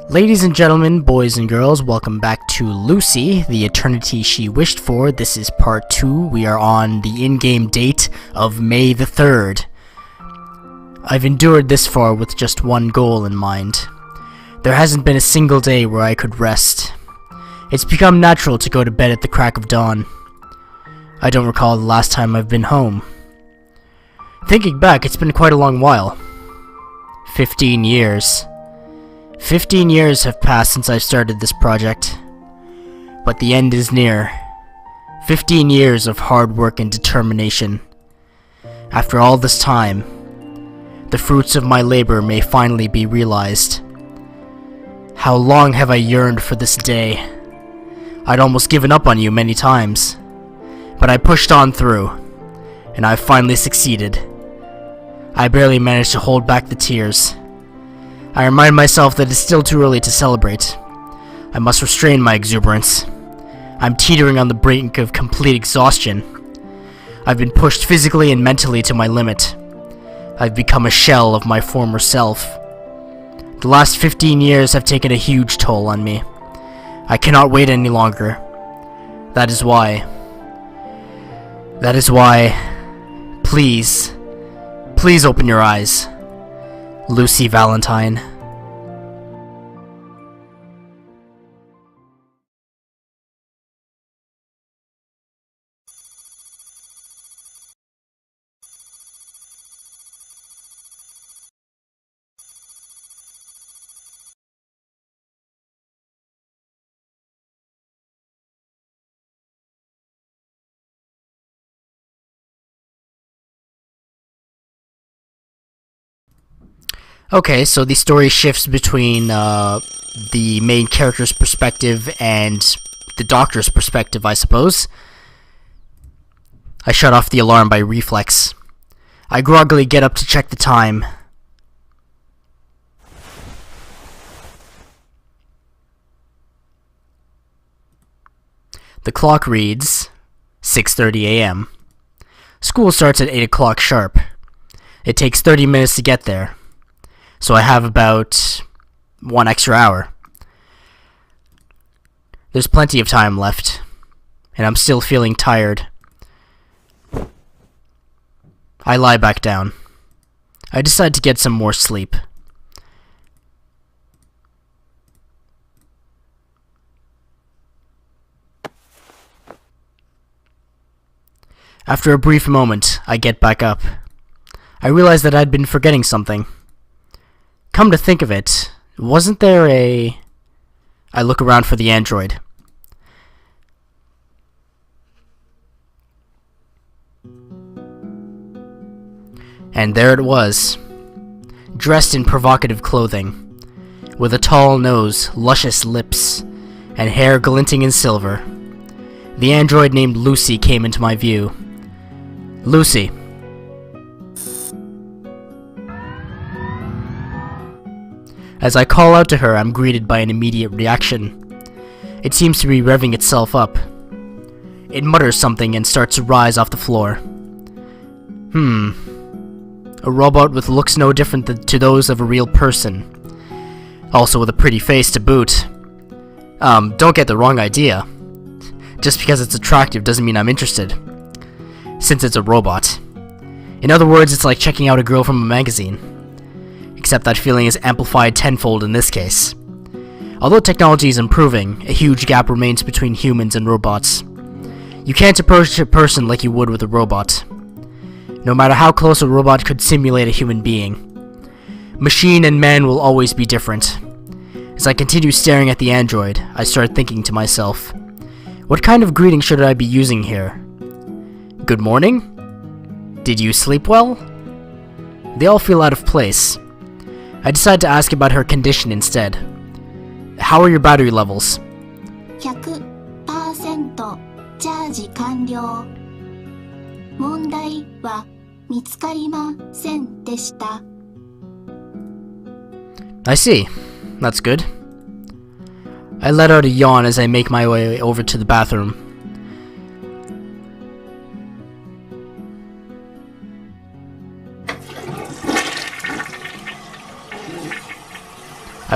Ladies and gentlemen, boys and girls, welcome back to Lucy, the eternity she wished for. This is part 2. We are on the in-game date of May the 3rd. I've endured this far with just one goal in mind. There hasn't been a single day where I could rest. It's become natural to go to bed at the crack of dawn. I don't recall the last time I've been home. Thinking back, it's been quite a long while. 15 years. 15 years have passed since I started this project, but the end is near. 15 years of hard work and determination. After all this time, the fruits of my labor may finally be realized. How long have I yearned for this day? I'd almost given up on you many times, but I pushed on through, and I've finally succeeded. I barely managed to hold back the tears. I remind myself that it's still too early to celebrate. I must restrain my exuberance. I'm teetering on the brink of complete exhaustion. I've been pushed physically and mentally to my limit. I've become a shell of my former self. The last 15 years have taken a huge toll on me. I cannot wait any longer. That is why, please open your eyes. Lucy Valentine. Okay, so the story shifts between the main character's perspective and the doctor's perspective, I suppose. I shut off the alarm by reflex. I groggily get up to check the time. The clock reads 6:30 a.m. School starts at 8 o'clock sharp. It takes 30 minutes to get there, so I have about 1 extra hour. There's plenty of time left, and I'm still feeling tired. I lie back down. I decide to get some more sleep. After a brief moment, I get back up. I realize that I'd been forgetting something. Come to think of it, wasn't there a... I look around for the android. And there it was, dressed in provocative clothing, with a tall nose, luscious lips, and hair glinting in silver. The android named Lucy came into my view. Lucy. As I call out to her, I'm greeted by an immediate reaction. It seems to be revving itself up. It mutters something and starts to rise off the floor. A robot with looks no different to those of a real person. Also with a pretty face to boot. Don't get the wrong idea. Just because it's attractive doesn't mean I'm interested, since it's a robot. In other words, it's like checking out a girl from a magazine. Except that feeling is amplified tenfold in this case. Although technology is improving, a huge gap remains between humans and robots. You can't approach a person like you would with a robot. No matter how close a robot could simulate a human being, machine and man will always be different. As I continue staring at the android, I start thinking to myself, what kind of greeting should I be using here? Good morning? Did you sleep well? They all feel out of place. I decide to ask about her condition instead. How are your battery levels? 100% チャージ完了。問題は見つかりませんでした。I see. That's good. I let out a yawn as I make my way over to the bathroom.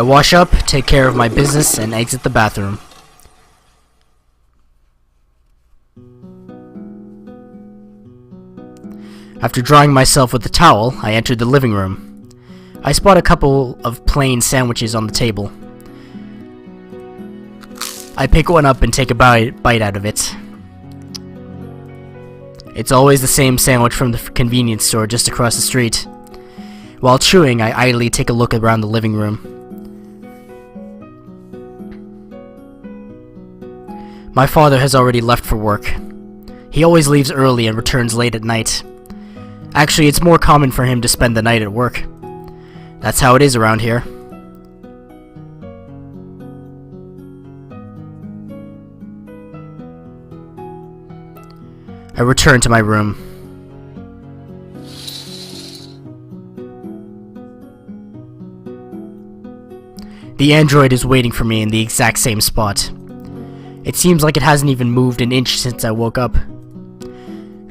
I wash up, take care of my business, and exit the bathroom. After drying myself with the towel, I entered the living room. I spot a couple of plain sandwiches on the table. I pick one up and take a bite out of it. It's always the same sandwich from the convenience store just across the street. While chewing, I idly take a look around the living room. My father has already left for work. He always leaves early and returns late at night. Actually, it's more common for him to spend the night at work. That's how it is around here. I return to my room. The android is waiting for me in the exact same spot. It seems like it hasn't even moved an inch since I woke up.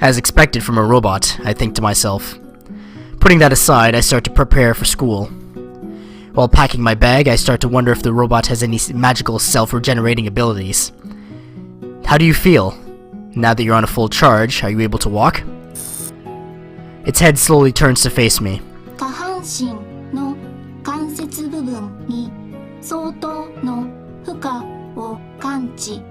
As expected from a robot, I think to myself. Putting that aside, I start to prepare for school. While packing my bag, I start to wonder if the robot has any magical self-regenerating abilities. How do you feel? Now that you're on a full charge, are you able to walk? Its head slowly turns to face me. 下半身の関節部分に相当の負荷を感知。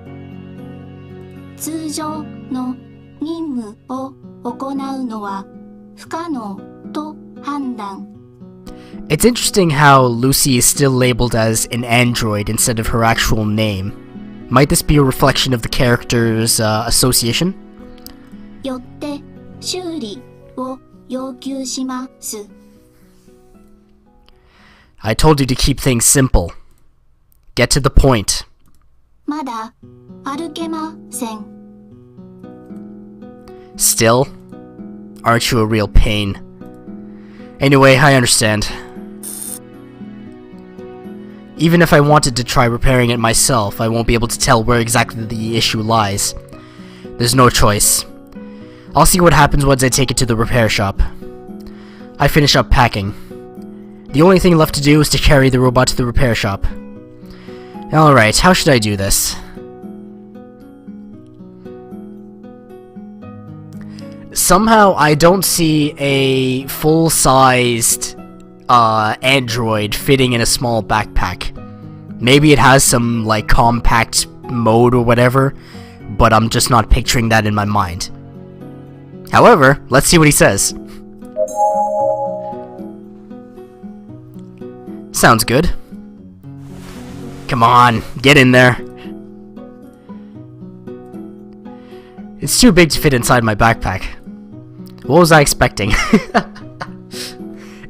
通常の任務を行うのは不可能と判断。It's interesting how Lucy is still labeled as an android instead of her actual name. Might this be a reflection of the character's association? よって修理を要求します。I told you to keep things simple. Get to the point. まだ歩けません。Still? Aren't you a real pain? Anyway, I understand. Even if I wanted to try repairing it myself, I won't be able to tell where exactly the issue lies. There's no choice. I'll see what happens once I take it to the repair shop. I finish up packing. The only thing left to do is to carry the robot to the repair shop. Alright, how should I do this? Somehow I don't see a full-sized android fitting in a small backpack. Maybe it has some like compact mode or whatever, but I'm just not picturing that in my mind. However, let's see what he says. Sounds good. Come on, get in there. It's too big to fit inside my backpack. What was I expecting?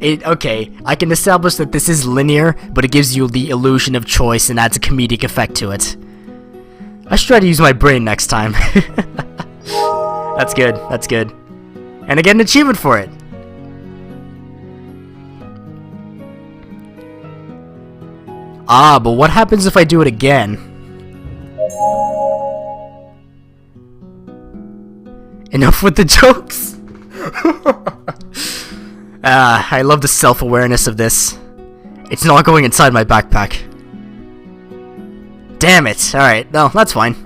Okay, I can establish that this is linear, but it gives you the illusion of choice and adds a comedic effect to it. I should try to use my brain next time. That's good, that's good. And I get an achievement for it. Ah, but what happens if I do it again? Enough with the jokes! I love the self-awareness of this. It's not going inside my backpack. Damn it! Alright, no, that's fine.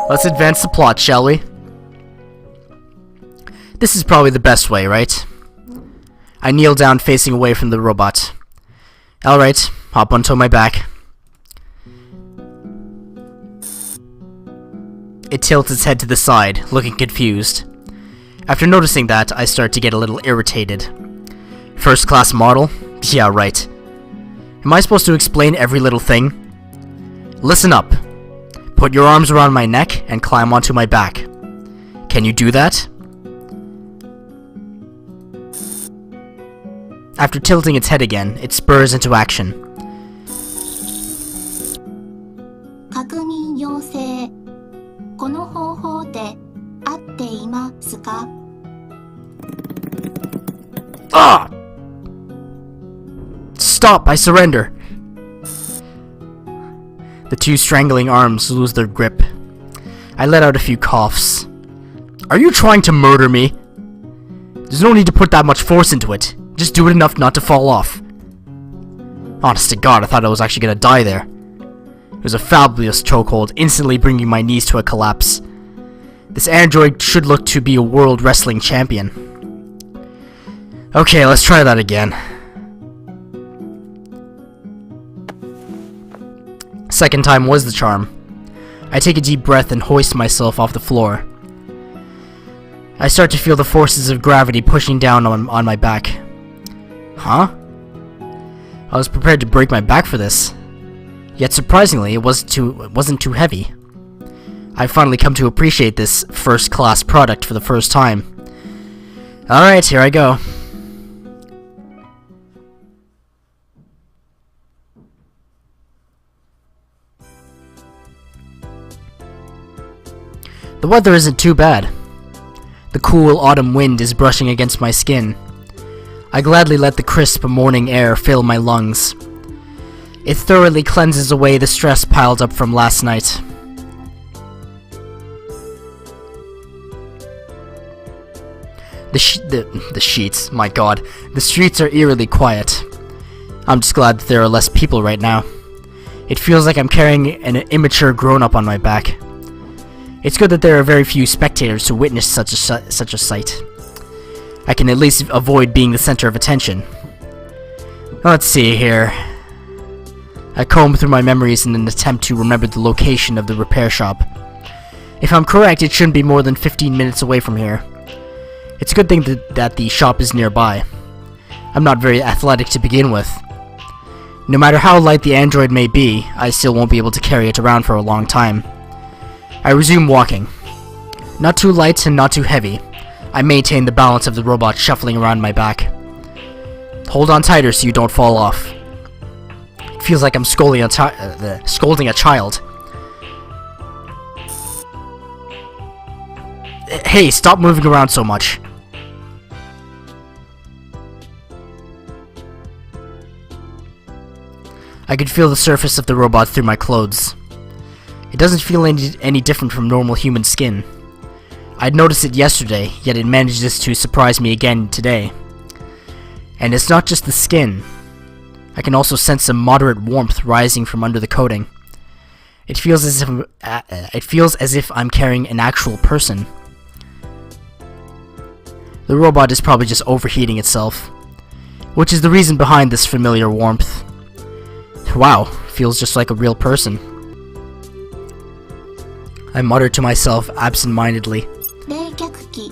Let's advance the plot, shall we? This is probably the best way, right? I kneel down facing away from the robot. Alright, hop onto my back. It tilts its head to the side, looking confused. After noticing that, I start to get a little irritated. First class model? Yeah, right. Am I supposed to explain every little thing? Listen up. Put your arms around my neck and climb onto my back. Can you do that? After tilting its head again, it spurs into action. 確認要請。この方法で合っていますか？ Ah! Stop, I surrender. The two strangling arms lose their grip. I let out a few coughs. Are you trying to murder me? There's no need to put that much force into it. Just do it enough not to fall off. Honest to God, I thought I was actually gonna die there. It was a fabulous chokehold, instantly bringing my knees to a collapse. This android should look to be a world wrestling champion. Okay, let's try that again. Second time was the charm. I take a deep breath and hoist myself off the floor. I start to feel the forces of gravity pushing down on my back. Huh? I was prepared to break my back for this. Yet surprisingly, it wasn't too heavy. I've finally come to appreciate this first-class product for the first time. Alright, here I go. The weather isn't too bad. The cool autumn wind is brushing against my skin. I gladly let the crisp morning air fill my lungs. It thoroughly cleanses away the stress piled up from last night. The sheets, my god. The streets are eerily quiet. I'm just glad that there are less people right now. It feels like I'm carrying an immature grown-up on my back. It's good that there are very few spectators to witness such a sight. I can at least avoid being the center of attention. Let's see here. I comb through my memories in an attempt to remember the location of the repair shop. If I'm correct, it shouldn't be more than 15 minutes away from here. It's a good thing that the shop is nearby. I'm not very athletic to begin with. No matter how light the android may be, I still won't be able to carry it around for a long time. I resume walking. Not too light and not too heavy. I maintain the balance of the robot shuffling around my back. Hold on tighter so you don't fall off. It feels like I'm scolding a child. Hey, stop moving around so much. I could feel the surface of the robot through my clothes. It doesn't feel any different from normal human skin. I'd noticed it yesterday, yet it manages to surprise me again today. And it's not just the skin. I can also sense some moderate warmth rising from under the coating. It feels as if I'm carrying an actual person. The robot is probably just overheating itself, which is the reason behind this familiar warmth. Wow, feels just like a real person. I muttered to myself absent-mindedly. 冷却器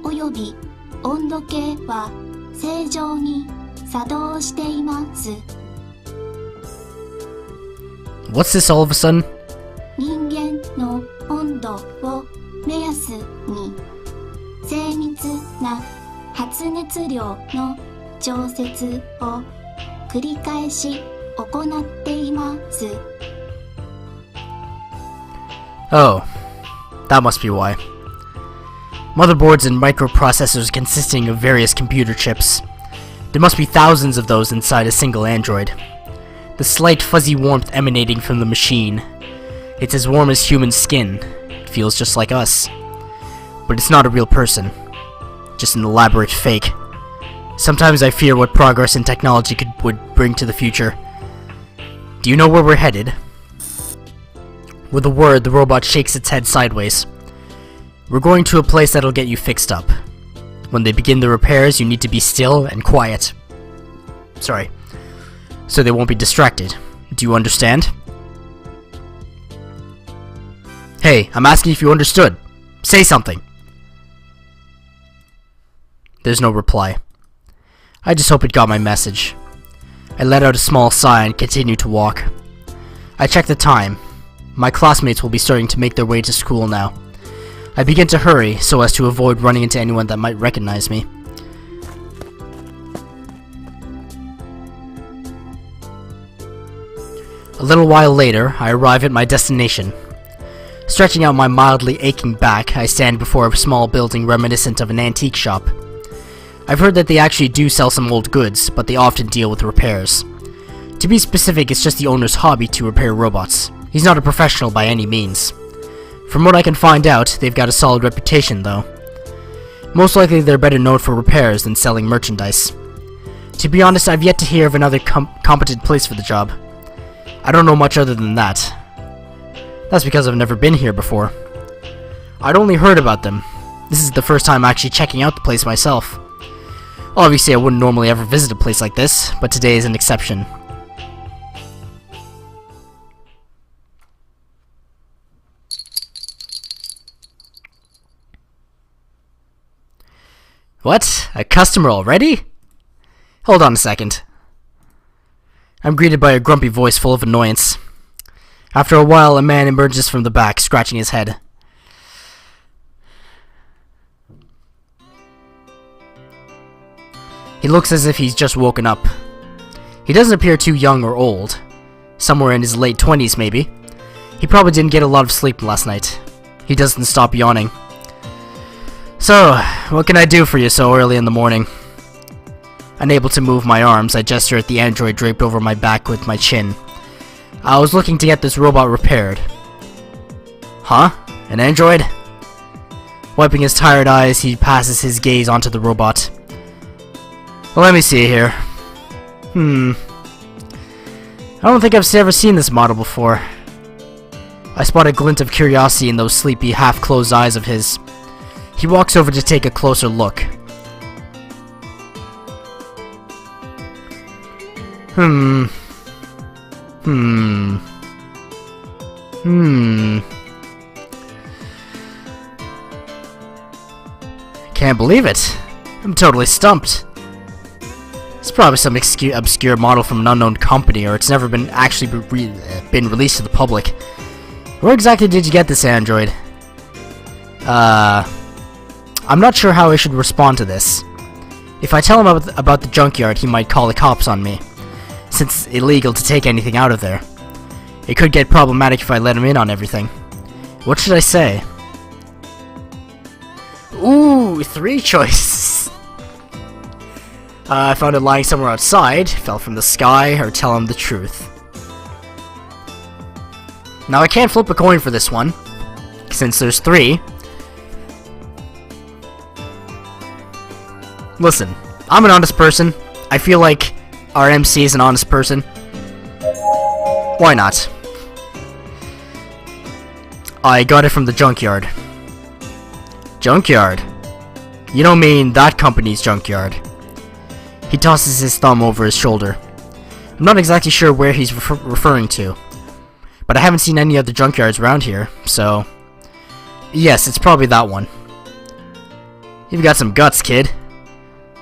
および温度計は正常に作動しています。 What's this all of a sudden? 人間の温度を目安に精密な発熱量の調節を繰り返し行っています。 Oh, that must be why. Motherboards and microprocessors consisting of various computer chips. There must be thousands of those inside a single android. The slight fuzzy warmth emanating from the machine. It's as warm as human skin. It feels just like us. But it's not a real person. Just an elaborate fake. Sometimes I fear what progress in technology would bring to the future. Do you know where we're headed? With a word, the robot shakes its head sideways. We're going to a place that'll get you fixed up. When they begin the repairs, you need to be still and quiet. Sorry. So they won't be distracted. Do you understand? Hey, I'm asking if you understood. Say something. There's no reply. I just hope it got my message. I let out a small sigh and continued to walk. I checked the time. My classmates will be starting to make their way to school now. I begin to hurry so as to avoid running into anyone that might recognize me. A little while later, I arrive at my destination. Stretching out my mildly aching back, I stand before a small building reminiscent of an antique shop. I've heard that they actually do sell some old goods, but they often deal with repairs. To be specific, it's just the owner's hobby to repair robots. He's not a professional by any means. From what I can find out, they've got a solid reputation though. Most likely they're better known for repairs than selling merchandise. To be honest, I've yet to hear of another competent place for the job. I don't know much other than that. That's because I've never been here before. I'd only heard about them. This is the first time actually checking out the place myself. Obviously, I wouldn't normally ever visit a place like this, but today is an exception. What? A customer already? Hold on a second. I'm greeted by a grumpy voice full of annoyance. After a while, a man emerges from the back, scratching his head. He looks as if he's just woken up. He doesn't appear too young or old. Somewhere in his late 20s, maybe. He probably didn't get a lot of sleep last night. He doesn't stop yawning. So, what can I do for you so early in the morning? Unable to move my arms, I gesture at the android draped over my back with my chin. I was looking to get this robot repaired. Huh? An android? Wiping his tired eyes, he passes his gaze onto the robot. Well, let me see here. I don't think I've ever seen this model before. I spot a glint of curiosity in those sleepy, half-closed eyes of his. He walks over to take a closer look. Can't believe it. I'm totally stumped. It's probably some obscure model from an unknown company, or it's never been actually been released to the public. Where exactly did you get this android? I'm not sure how I should respond to this. If I tell him about the junkyard, he might call the cops on me, since it's illegal to take anything out of there. It could get problematic if I let him in on everything. What should I say? Ooh, 3 choices. I found it lying somewhere outside, fell from the sky, or tell him the truth. Now I can't flip a coin for this one, since there's 3. Listen, I'm an honest person. I feel like our MC is an honest person. Why not? I got it from the junkyard. Junkyard? You don't mean that company's junkyard. He tosses his thumb over his shoulder. I'm not exactly sure where he's referring to, but I haven't seen any other junkyards around here, so... Yes, it's probably that one. You've got some guts, kid.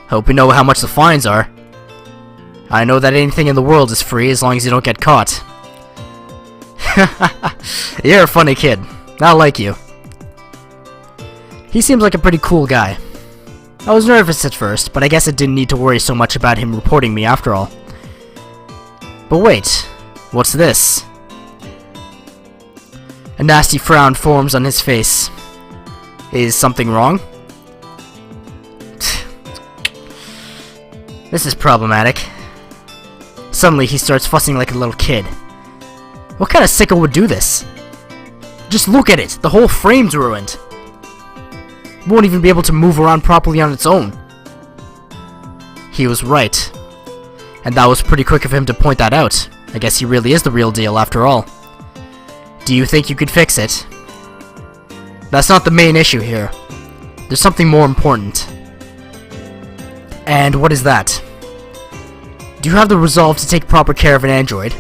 Hope you know how much the fines are. I know that anything in the world is free as long as you don't get caught. You're a funny kid. I like you. He seems like a pretty cool guy. I was nervous at first, but I guess I didn't need to worry so much about him reporting me after all. But wait, what's this? A nasty frown forms on his face. Is something wrong? This is problematic. Suddenly he starts fussing like a little kid. What kind of sicko would do this? Just look at it! The whole frame's ruined! It won't even be able to move around properly on its own. He was right. And that was pretty quick of him to point that out. I guess he really is the real deal after all. Do you think you could fix it? That's not the main issue here. There's something more important. And what is that? Do you have the resolve to take proper care of an android?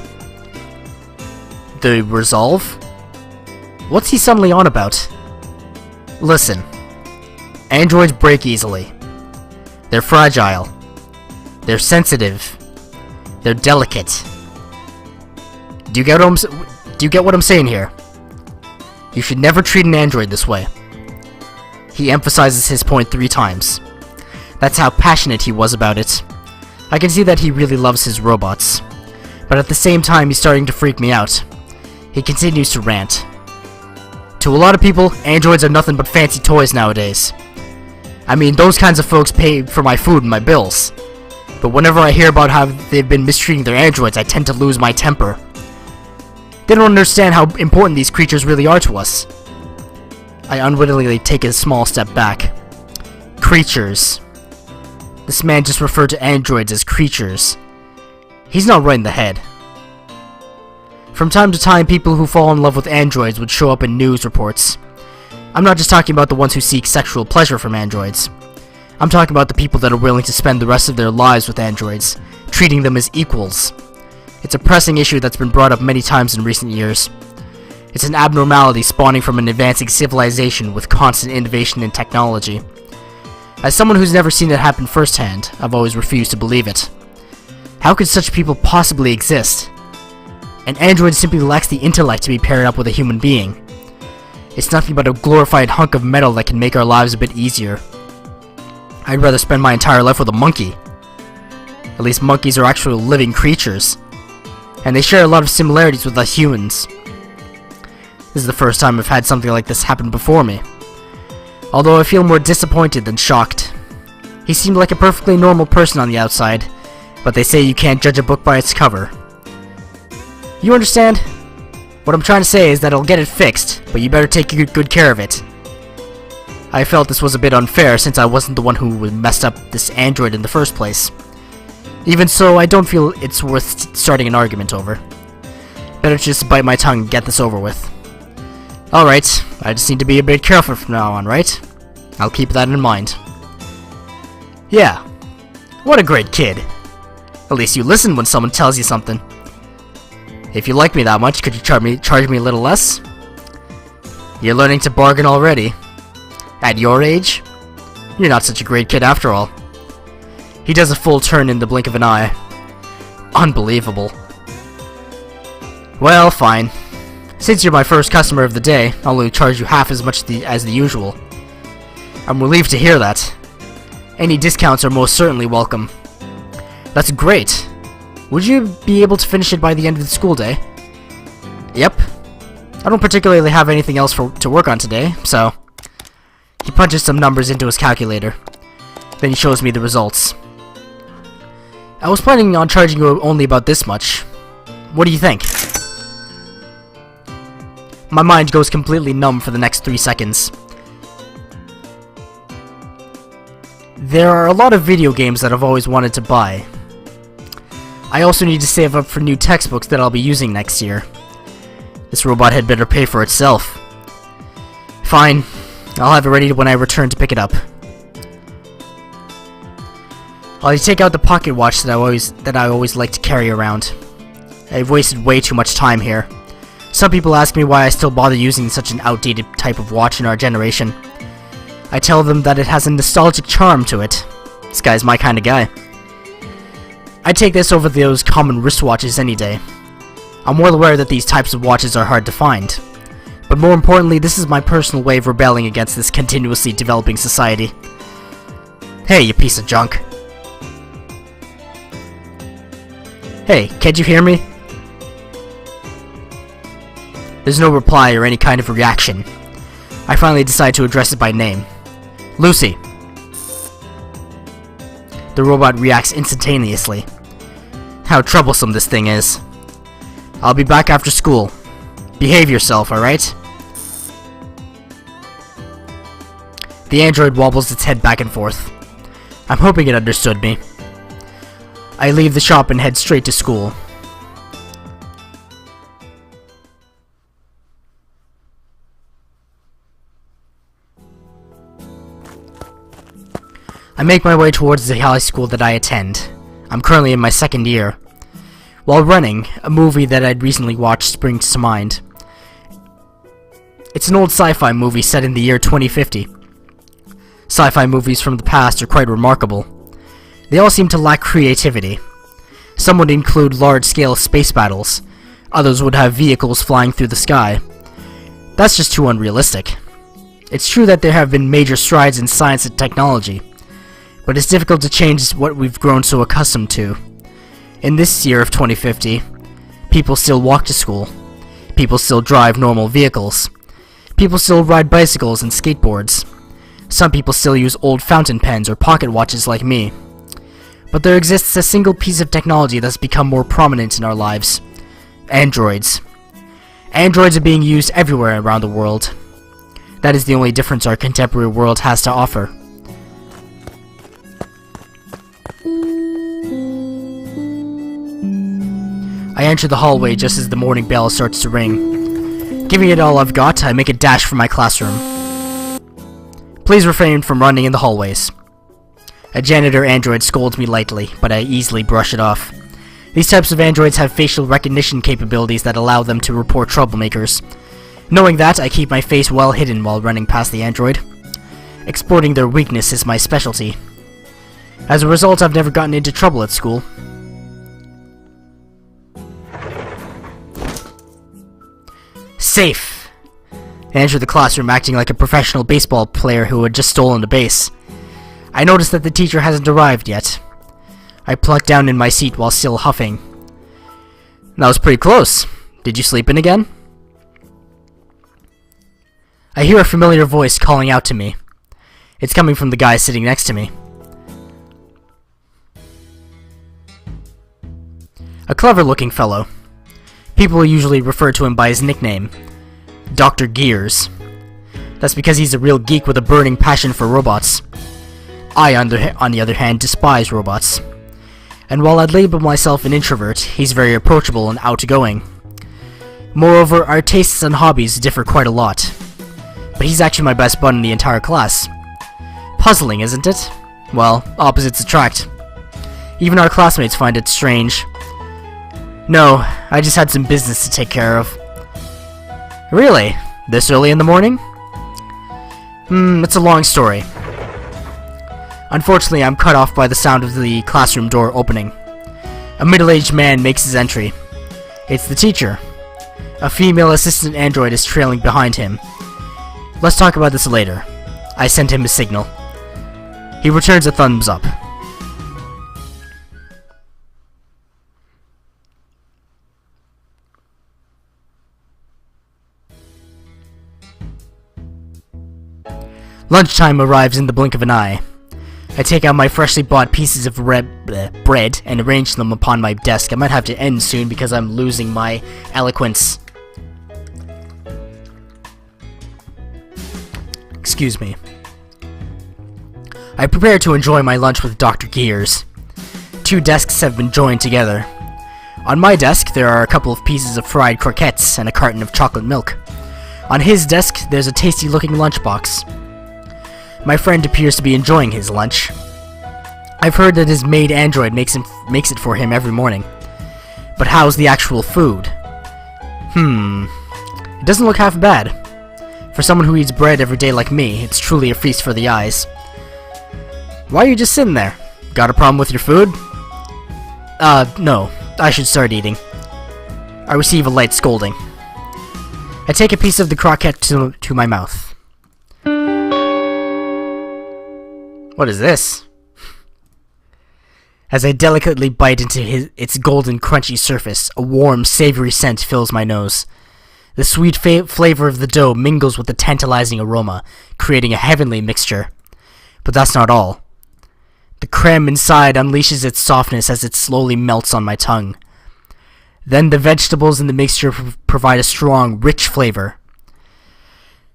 The resolve? What's he suddenly on about? Listen. Androids break easily. They're fragile. They're sensitive. They're delicate. Do you get what I'm saying here? You should never treat an android this way. He emphasizes his point 3 times. That's how passionate he was about it. I can see that he really loves his robots. But at the same time, he's starting to freak me out. He continues to rant. To a lot of people, androids are nothing but fancy toys nowadays. I mean, those kinds of folks pay for my food and my bills. But whenever I hear about how they've been mistreating their androids, I tend to lose my temper. They don't understand how important these creatures really are to us. I unwittingly take a small step back. Creatures. This man just referred to androids as creatures. He's not right in the head. From time to time, people who fall in love with androids would show up in news reports. I'm not just talking about the ones who seek sexual pleasure from androids. I'm talking about the people that are willing to spend the rest of their lives with androids, treating them as equals. It's a pressing issue that's been brought up many times in recent years. It's an abnormality spawning from an advancing civilization with constant innovation in technology. As someone who's never seen it happen firsthand, I've always refused to believe it. How could such people possibly exist? An android simply lacks the intellect to be paired up with a human being. It's nothing but a glorified hunk of metal that can make our lives a bit easier. I'd rather spend my entire life with a monkey. At least monkeys are actual living creatures, and they share a lot of similarities with us humans. This is the first time I've had something like this happen before me. Although I feel more disappointed than shocked. He seemed like a perfectly normal person on the outside, but they say you can't judge a book by its cover. You understand? What I'm trying to say is that I'll get it fixed, but you better take good care of it. I felt this was a bit unfair since I wasn't the one who messed up this android in the first place. Even so, I don't feel it's worth starting an argument over. Better just bite my tongue and get this over with. Alright, I just need to be a bit careful from now on, right? I'll keep that in mind. Yeah, what a great kid. At least you listen when someone tells you something. If you like me that much, could you charge me a little less? You're learning to bargain already. At your age? You're not such a great kid after all. He does a full turn in the blink of an eye. Unbelievable. Well, fine. Since you're my first customer of the day, I'll only charge you half as much as the usual. I'm relieved to hear that. Any discounts are most certainly welcome. That's great. Would you be able to finish it by the end of the school day? Yep. I don't particularly have anything else to work on today, so... He punches some numbers into his calculator. Then he shows me the results. I was planning on charging you only about this much. What do you think? My mind goes completely numb for the next 3 seconds. There are a lot of video games that I've always wanted to buy. I also need to save up for new textbooks that I'll be using next year. This robot had better pay for itself. Fine, I'll have it ready when I return to pick it up. I'll take out the pocket watch that I always like to carry around. I've wasted way too much time here. Some people ask me why I still bother using such an outdated type of watch in our generation. I tell them that it has a nostalgic charm to it. This guy's my kind of guy. I take this over those common wristwatches any day. I'm well aware that these types of watches are hard to find. But more importantly, this is my personal way of rebelling against this continuously developing society. Hey, you piece of junk. Hey, can't you hear me? There's no reply or any kind of reaction. I finally decide to address it by name. Lucy. The robot reacts instantaneously. How troublesome this thing is. I'll be back after school. Behave yourself, alright? The android wobbles its head back and forth. I'm hoping it understood me. I leave the shop and head straight to school. I make my way towards the high school that I attend. I'm currently in my second year. While running, a movie that I'd recently watched springs to mind. It's an old sci-fi movie set in the year 2050. Sci-fi movies from the past are quite remarkable. They all seem to lack creativity. Some would include large-scale space battles. Others would have vehicles flying through the sky. That's just too unrealistic. It's true that there have been major strides in science and technology, but it's difficult to change what we've grown so accustomed to. In this year of 2050, people still walk to school. People still drive normal vehicles. People still ride bicycles and skateboards. Some people still use old fountain pens or pocket watches like me. But there exists a single piece of technology that's become more prominent in our lives. Androids. Androids are being used everywhere around the world. That is the only difference our contemporary world has to offer. enter the hallway just as the morning bell starts to ring. Giving it all I've got, I make a dash for my classroom. Please refrain from running in the hallways. A janitor android scolds me lightly, but I easily brush it off. These types of androids have facial recognition capabilities that allow them to report troublemakers. Knowing that, I keep my face well hidden while running past the android. Exploiting their weakness is my specialty. As a result, I've never gotten into trouble at school. Safe! I enter the classroom acting like a professional baseball player who had just stolen a base. I notice that the teacher hasn't arrived yet. I plunk down in my seat while still huffing. That was pretty close. Did you sleep in again? I hear a familiar voice calling out to me. It's coming from the guy sitting next to me. A clever-looking fellow. People usually refer to him by his nickname, Dr. Gears. That's because he's a real geek with a burning passion for robots. I, on the other hand, despise robots. And while I'd label myself an introvert, he's very approachable and outgoing. Moreover, our tastes and hobbies differ quite a lot. But he's actually my best bud in the entire class. Puzzling, isn't it? Well, opposites attract. Even our classmates find it strange. No, I just had some business to take care of. Really? This early in the morning? It's a long story. Unfortunately, I'm cut off by the sound of the classroom door opening. A middle-aged man makes his entry. It's the teacher. A female assistant android is trailing behind him. Let's talk about this later. I send him a signal. He returns a thumbs up. Lunchtime arrives in the blink of an eye. I take out my freshly bought pieces of bread and arrange them upon my desk. I might have to end soon because I'm losing my eloquence. Excuse me. I prepare to enjoy my lunch with Dr. Gears. 2 desks have been joined together. On my desk, there are a couple of pieces of fried croquettes and a carton of chocolate milk. On his desk, there's a tasty-looking lunchbox. My friend appears to be enjoying his lunch. I've heard that his maid android makes it for him every morning. But how's the actual food? It doesn't look half bad. For someone who eats bread every day like me, it's truly a feast for the eyes. Why are you just sitting there? Got a problem with your food? No. I should start eating. I receive a light scolding. I take a piece of the croquette to my mouth. What is this? As I delicately bite into its golden crunchy surface, a warm, savory scent fills my nose. The sweet flavor of the dough mingles with the tantalizing aroma, creating a heavenly mixture. But that's not all. The creme inside unleashes its softness as it slowly melts on my tongue. Then the vegetables in the mixture provide a strong, rich flavor.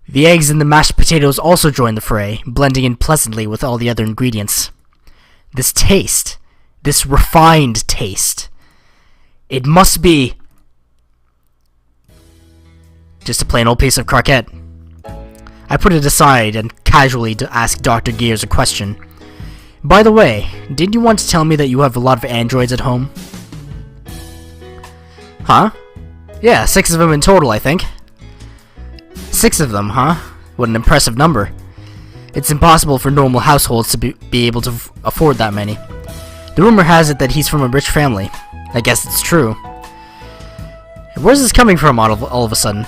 The eggs and the mashed potatoes also join the fray, blending in pleasantly with all the other ingredients. This taste, this refined taste, it must be just a plain old piece of croquette. I put it aside and casually ask Dr. Gears a question. By the way, didn't you want to tell me that you have a lot of androids at home? Huh? Yeah, 6 of them in total, I think. 6 of them, huh? What an impressive number. It's impossible for normal households to be able to afford that many. The rumor has it that he's from a rich family. I guess it's true. Where's this coming from all of a sudden?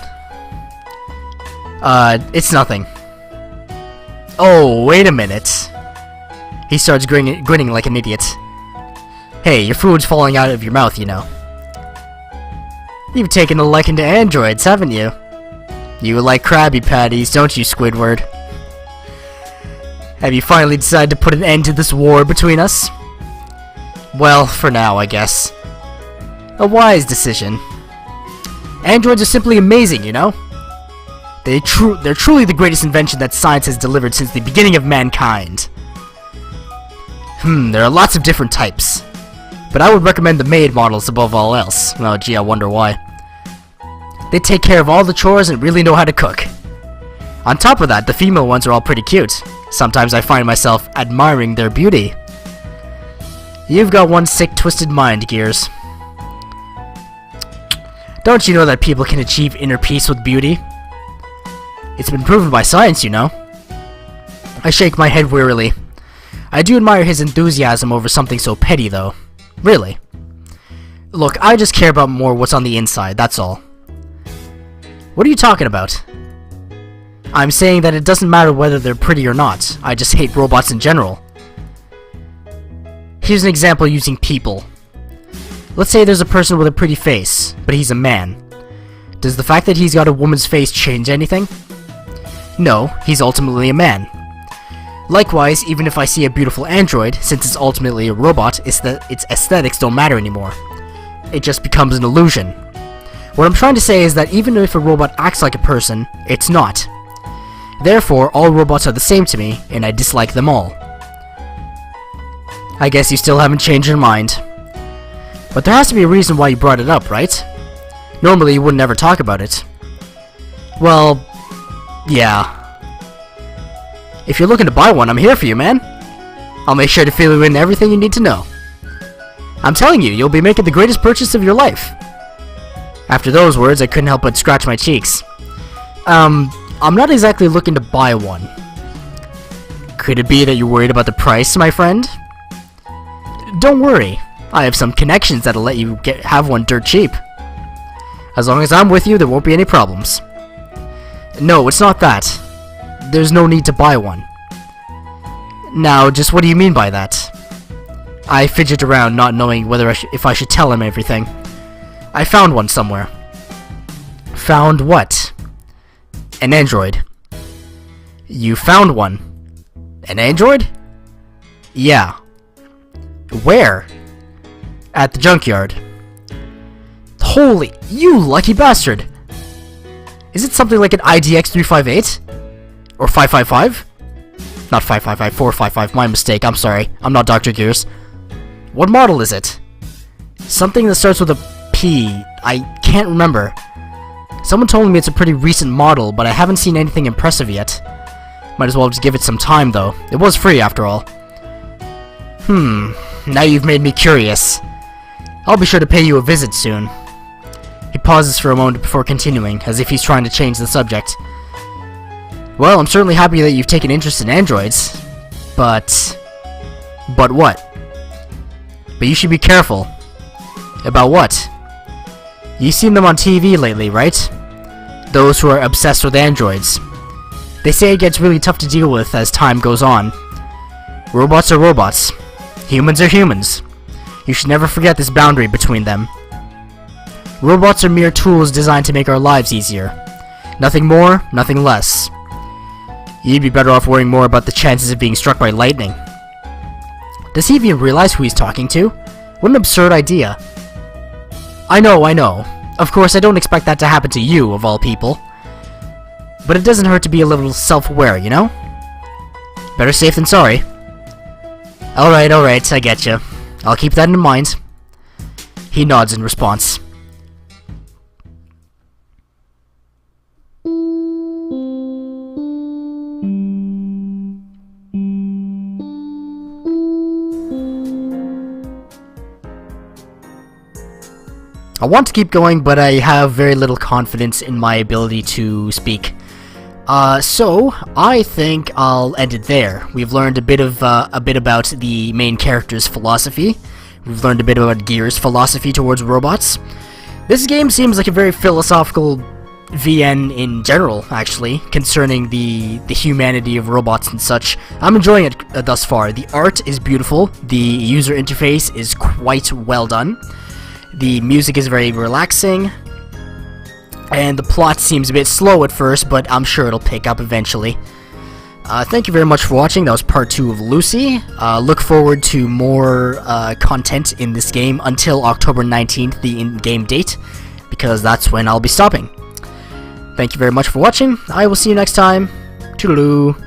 It's nothing. Oh, wait a minute. He starts grinning like an idiot. Hey, your food's falling out of your mouth, you know. You've taken a liking to androids, haven't you? You like Krabby Patties, don't you, Squidward? Have you finally decided to put an end to this war between us? Well, for now, I guess. A wise decision. Androids are simply amazing, you know? They're truly the greatest invention that science has delivered since the beginning of mankind. There are lots of different types. but I would recommend the maid models above all else. Oh gee, I wonder why. They take care of all the chores and really know how to cook. On top of that, the female ones are all pretty cute. Sometimes I find myself admiring their beauty. You've got one sick, twisted mind, Gears. Don't you know that people can achieve inner peace with beauty? It's been proven by science, you know. I shake my head wearily. I do admire his enthusiasm over something so petty, though. Really. Look, I just care about more what's on the inside, that's all. What are you talking about? I'm saying that it doesn't matter whether they're pretty or not. I just hate robots in general. Here's an example using people. Let's say there's a person with a pretty face, but he's a man. Does the fact that he's got a woman's face change anything? No, he's ultimately a man. Likewise, even if I see a beautiful android, since it's ultimately a robot, its aesthetics don't matter anymore. It just becomes an illusion. What I'm trying to say is that even if a robot acts like a person, it's not. Therefore, all robots are the same to me, and I dislike them all. I guess you still haven't changed your mind. But there has to be a reason why you brought it up, right? Normally you wouldn't ever talk about it. Well, yeah. If you're looking to buy one, I'm here for you, man. I'll make sure to fill you in everything you need to know. I'm telling you, you'll be making the greatest purchase of your life. After those words, I couldn't help but scratch my cheeks. I'm not exactly looking to buy one. Could it be that you're worried about the price, my friend? Don't worry. I have some connections that'll let you have one dirt cheap. As long as I'm with you, there won't be any problems. No, it's not that. There's no need to buy one. Now, just what do you mean by that? I fidget around, not knowing whether if I should tell him everything. I found one somewhere. Found what? An android. You found one? An android? Yeah. Where? At the junkyard. Holy, you lucky bastard! Is it something like an IDX 358? Or 555? Not 555, 455, my mistake, I'm sorry. I'm not Dr. Gears. What model is it? Something that starts with a P. I can't remember. Someone told me it's a pretty recent model, but I haven't seen anything impressive yet. Might as well just give it some time, though. It was free, after all. Now you've made me curious. I'll be sure to pay you a visit soon. He pauses for a moment before continuing, as if he's trying to change the subject. Well, I'm certainly happy that you've taken interest in androids, but... But what? But you should be careful. About what? You've seen them on TV lately, right? Those who are obsessed with androids. They say it gets really tough to deal with as time goes on. Robots are robots. Humans are humans. You should never forget this boundary between them. Robots are mere tools designed to make our lives easier. Nothing more, nothing less. You'd be better off worrying more about the chances of being struck by lightning. Does he even realize who he's talking to? What an absurd idea. I know. Of course, I don't expect that to happen to you, of all people. But it doesn't hurt to be a little self-aware, you know? Better safe than sorry. Alright, I getcha. I'll keep that in mind. He nods in response. I want to keep going, but I have very little confidence in my ability to speak. So I think I'll end it there. We've learned a bit about the main character's philosophy. We've learned a bit about Gear's philosophy towards robots. This game seems like a very philosophical VN in general, actually, concerning the humanity of robots and such. I'm enjoying it thus far. The art is beautiful. The user interface is quite well done. The music is very relaxing, and the plot seems a bit slow at first, but I'm sure it'll pick up eventually. Thank you very much for watching. That was part 2 of Lucy. Look forward to more content in this game until October 19th, the in-game date, because that's when I'll be stopping. Thank you very much for watching. I will see you next time. Toodaloo.